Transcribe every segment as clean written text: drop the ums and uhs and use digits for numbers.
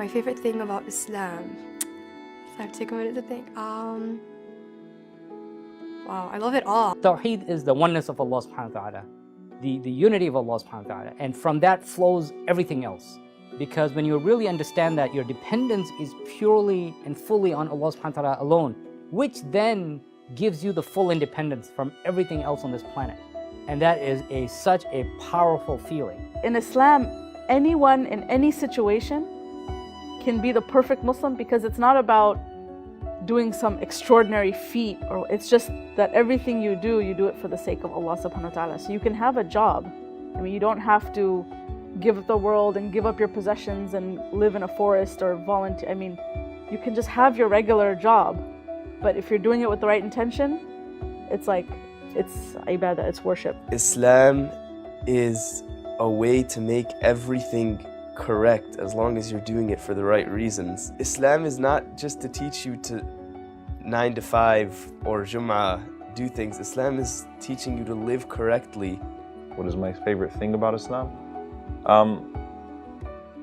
My favorite thing about Islam. I have to take a minute to think. Wow, I love it all. Tawheed is the oneness of Allah subhanahu wa ta'ala, the unity of Allah subhanahu wa ta'ala, and from that flows everything else. Because when you really understand that your dependence is purely and fully on Allah subhanahu wa ta'ala alone, which then gives you the full independence from everything else on this planet. And that is such a powerful feeling. In Islam, anyone in any situation can be the perfect Muslim, because it's not about doing some extraordinary feat, or it's just that everything you do it for the sake of Allah subhanahu wa ta'ala. So you can have a job. I mean, you don't have to give up the world and give up your possessions and live in a forest or volunteer. I mean, you can just have your regular job. But if you're doing it with the right intention, it's ibadah, it's worship. Islam is a way to make everything correct as long as you're doing it for the right reasons. Islam is not just to teach you to 9 to 5 or Jum'ah do things. Islam is teaching you to live correctly. What is my favorite thing about Islam?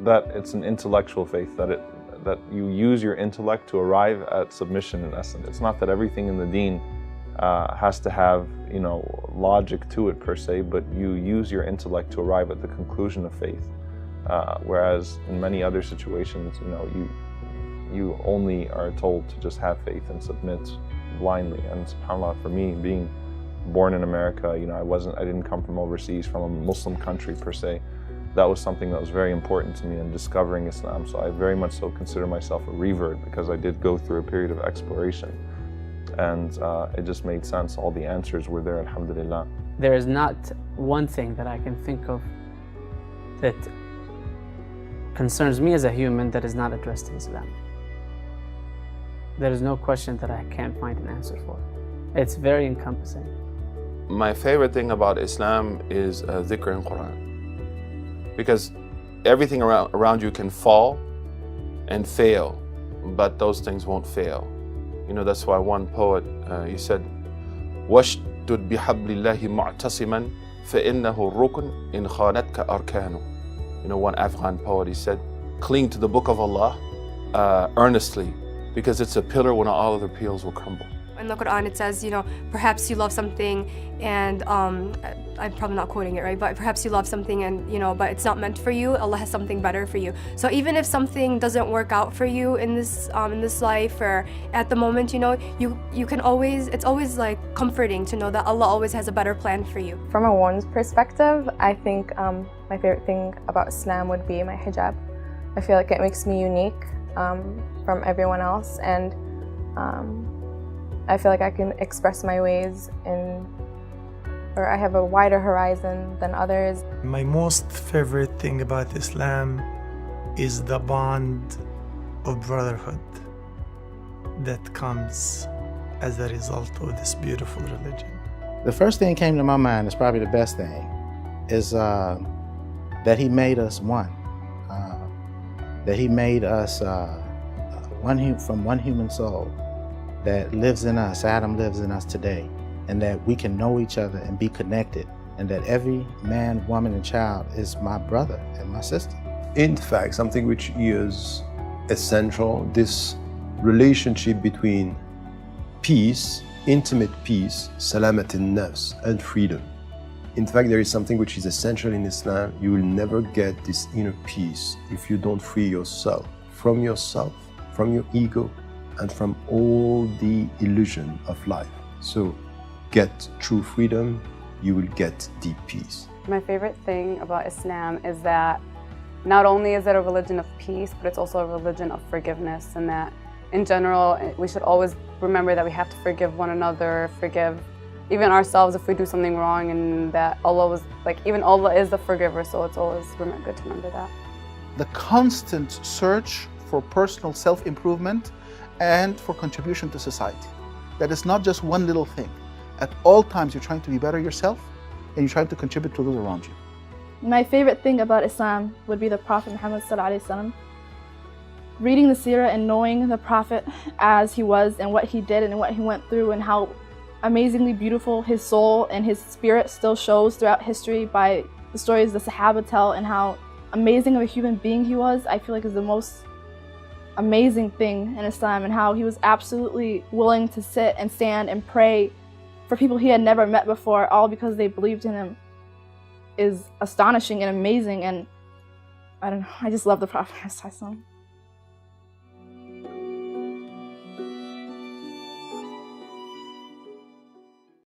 That it's an intellectual faith, that you use your intellect to arrive at submission in essence. It's not that everything in the deen has to have, logic to it per se, but you use your intellect to arrive at the conclusion of faith. Whereas in many other situations, you only are told to just have faith and submit blindly. And subhanAllah, for me, being born in America, I didn't come from overseas, from a Muslim country per se. That was something that was very important to me in discovering Islam. So I very much so consider myself a revert, because I did go through a period of exploration. And it just made sense. All the answers were there, alhamdulillah. There is not one thing that I can think of that concerns me as a human that is not addressed in Islam. There is no question that I can't find an answer for. It's very encompassing. My favorite thing about Islam is dhikr in Quran. Because everything around you can fall and fail, but those things won't fail. That's why one poet, he said, وَاشْدُدْ بِحَبْلِ اللَّهِ مُعْتَصِمًا فَإِنَّهُ الرُّكْنُ إِنْ خَانَتْكَ أَرْكَانُ. One Afghan poet, he said, cling to the book of Allah earnestly, because it's a pillar when all other pillars will crumble. In the Quran it says, perhaps you love something and, I'm probably not quoting it right, but perhaps you love something and, but it's not meant for you. Allah has something better for you. So even if something doesn't work out for you in this life or at the moment, you can always, it's always like comforting to know that Allah always has a better plan for you. From a woman's perspective, I think my favorite thing about Islam would be my hijab. I feel like it makes me unique from everyone else, and I feel like I can express my ways or I have a wider horizon than others. My most favorite thing about Islam is the bond of brotherhood that comes as a result of this beautiful religion. The first thing that came to my mind is probably the best thing, is that He made us one. That He made us from one human soul that lives in us. Adam lives in us today, and that we can know each other and be connected, and that every man, woman, and child is my brother and my sister. In fact, something which is essential, this relationship between peace, intimate peace, salamat al-nafs, and freedom. In fact, there is something which is essential in Islam. You will never get this inner peace if you don't free yourself, from your ego, and from all the illusion of life. So get true freedom, you will get deep peace. My favorite thing about Islam is that not only is it a religion of peace, but it's also a religion of forgiveness, and that in general, we should always remember that we have to forgive one another, forgive even ourselves if we do something wrong, and that Allah even Allah is the forgiver, so it's always good to remember that. The constant search for personal self-improvement and for contribution to society. That is not just one little thing. At all times, you're trying to be better yourself, and you're trying to contribute to those around you. My favorite thing about Islam would be the Prophet Muhammad ﷺ. Reading the seerah and knowing the Prophet as he was and what he did and what he went through, and how amazingly beautiful his soul and his spirit still shows throughout history by the stories the Sahaba tell, and how amazing of a human being he was, I feel like is the most amazing thing in Islam, and how he was absolutely willing to sit and stand and pray for people he had never met before, all because they believed in him, is astonishing and amazing. And I don't know, I just love the Prophet.